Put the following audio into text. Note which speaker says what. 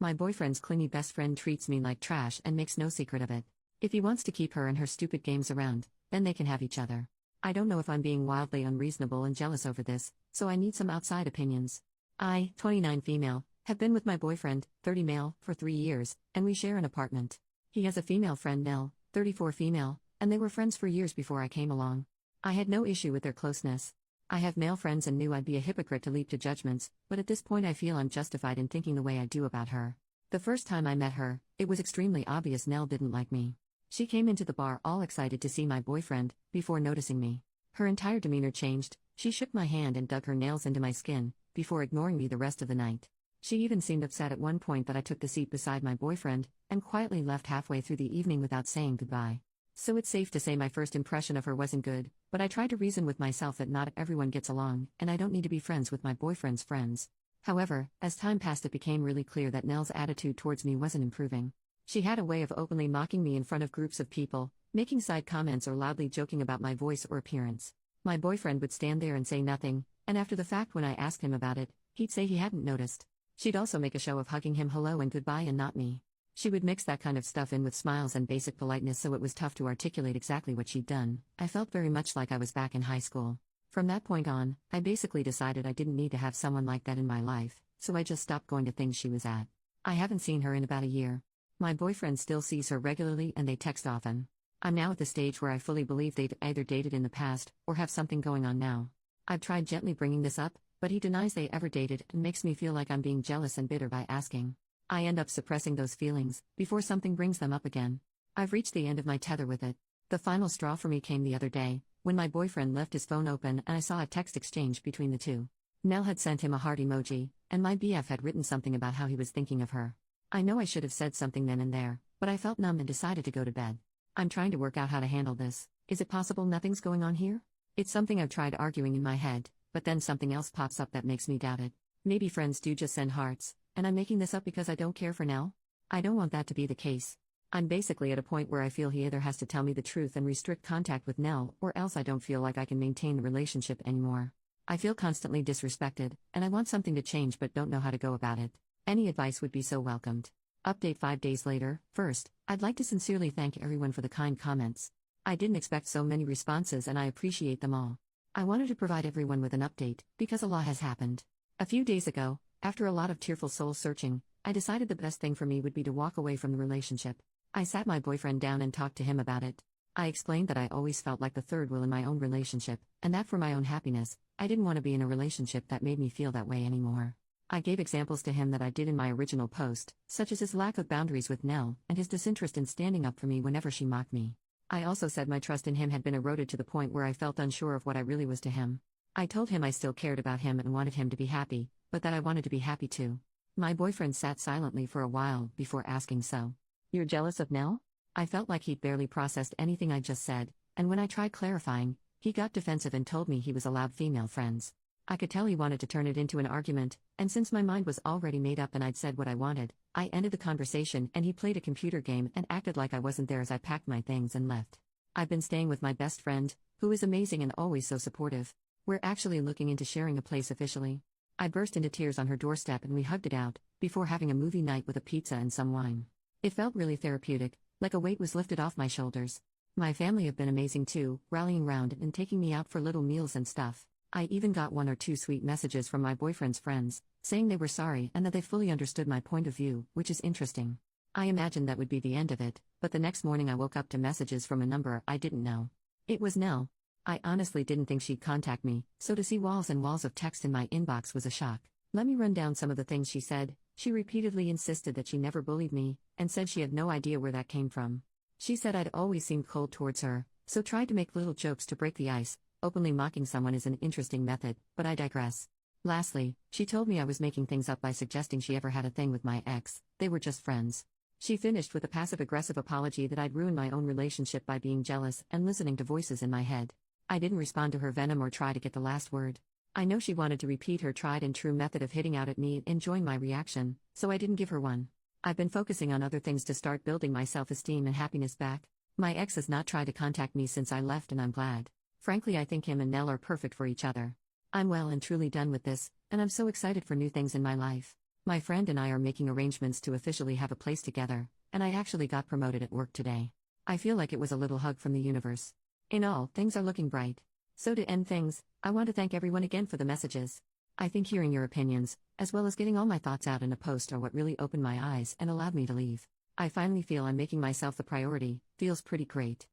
Speaker 1: My boyfriend's clingy best friend treats me like trash and makes no secret of it. If he wants to keep her and her stupid games around, then they can have each other. I don't know if I'm being wildly unreasonable and jealous over this, so I need some outside opinions. I, 29 female, have been with my boyfriend, 30 male, for 3 years, and we share an apartment. He has a female friend Nell, 34 female, and they were friends for years before I came along. I had no issue with their closeness. I have male friends and knew I'd be a hypocrite to leap to judgments, but at this point I feel I'm justified in thinking the way I do about her. The first time I met her, it was extremely obvious Nell didn't like me. She came into the bar all excited to see my boyfriend, before noticing me. Her entire demeanor changed, she shook my hand and dug her nails into my skin, before ignoring me the rest of the night. She even seemed upset at one point that I took the seat beside my boyfriend, and quietly left halfway through the evening without saying goodbye. So it's safe to say my first impression of her wasn't good, but I tried to reason with myself that not everyone gets along, and I don't need to be friends with my boyfriend's friends. However, as time passed it became really clear that Nell's attitude towards me wasn't improving. She had a way of openly mocking me in front of groups of people, making side comments or loudly joking about my voice or appearance. My boyfriend would stand there and say nothing, and after the fact when I asked him about it, he'd say he hadn't noticed. She'd also make a show of hugging him hello and goodbye and not me. She would mix that kind of stuff in with smiles and basic politeness, so it was tough to articulate exactly what she'd done. I felt very much like I was back in high school. From that point on, I basically decided I didn't need to have someone like that in my life, so I just stopped going to things she was at. I haven't seen her in about a year. My boyfriend still sees her regularly and they text often. I'm now at the stage where I fully believe they've either dated in the past or have something going on now. I've tried gently bringing this up, but he denies they ever dated and makes me feel like I'm being jealous and bitter by asking. I end up suppressing those feelings before something brings them up again. I've reached the end of my tether with it. The final straw for me came the other day, when my boyfriend left his phone open and I saw a text exchange between the two. Nell had sent him a heart emoji, and my BF had written something about how he was thinking of her. I know I should have said something then and there, but I felt numb and decided to go to bed. I'm trying to work out how to handle this. Is it possible nothing's going on here? It's something I've tried arguing in my head, but then something else pops up that makes me doubt it. Maybe friends do just send hearts, and I'm making this up because I don't care for Nell? I don't want that to be the case. I'm basically at a point where I feel he either has to tell me the truth and restrict contact with Nell, or else I don't feel like I can maintain the relationship anymore. I feel constantly disrespected, and I want something to change but don't know how to go about it. Any advice would be so welcomed. Update 5 days later. First, I'd like to sincerely thank everyone for the kind comments. I didn't expect so many responses and I appreciate them all. I wanted to provide everyone with an update, because a lot has happened. A few days ago, after a lot of tearful soul searching, I decided the best thing for me would be to walk away from the relationship. I sat my boyfriend down and talked to him about it. I explained that I always felt like the third wheel in my own relationship, and that for my own happiness, I didn't want to be in a relationship that made me feel that way anymore. I gave examples to him that I did in my original post, such as his lack of boundaries with Nell and his disinterest in standing up for me whenever she mocked me. I also said my trust in him had been eroded to the point where I felt unsure of what I really was to him. I told him I still cared about him and wanted him to be happy, but that I wanted to be happy too. My boyfriend sat silently for a while before asking, "So, you're jealous of Nell?" I felt like he'd barely processed anything I just said, and when I tried clarifying, he got defensive and told me he was allowed female friends. I could tell he wanted to turn it into an argument, and since my mind was already made up and I'd said what I wanted, I ended the conversation and he played a computer game and acted like I wasn't there as I packed my things and left. I've been staying with my best friend, who is amazing and always so supportive. We're actually looking into sharing a place officially. I burst into tears on her doorstep and we hugged it out, before having a movie night with a pizza and some wine. It felt really therapeutic, like a weight was lifted off my shoulders. My family have been amazing too, rallying round and taking me out for little meals and stuff. I even got 1 or 2 sweet messages from my boyfriend's friends, saying they were sorry and that they fully understood my point of view, which is interesting. I imagined that would be the end of it, but the next morning I woke up to messages from a number I didn't know. It was Nell. I honestly didn't think she'd contact me, so to see walls and walls of text in my inbox was a shock. Let me run down some of the things she said. She repeatedly insisted that she never bullied me, and said she had no idea where that came from. She said I'd always seemed cold towards her, so tried to make little jokes to break the ice. Openly mocking someone is an interesting method, but I digress. Lastly, she told me I was making things up by suggesting she ever had a thing with my ex. They were just friends. She finished with a passive-aggressive apology that I'd ruined my own relationship by being jealous and listening to voices in my head. I didn't respond to her venom or try to get the last word. I know she wanted to repeat her tried-and-true method of hitting out at me and enjoying my reaction, so I didn't give her one. I've been focusing on other things to start building my self-esteem and happiness back. My ex has not tried to contact me since I left and I'm glad. Frankly, I think him and Nell are perfect for each other. I'm well and truly done with this, and I'm so excited for new things in my life. My friend and I are making arrangements to officially have a place together, and I actually got promoted at work today. I feel like it was a little hug from the universe. In all, things are looking bright. So to end things, I want to thank everyone again for the messages. I think hearing your opinions, as well as getting all my thoughts out in a post, are what really opened my eyes and allowed me to leave. I finally feel I'm making myself the priority, feels pretty great.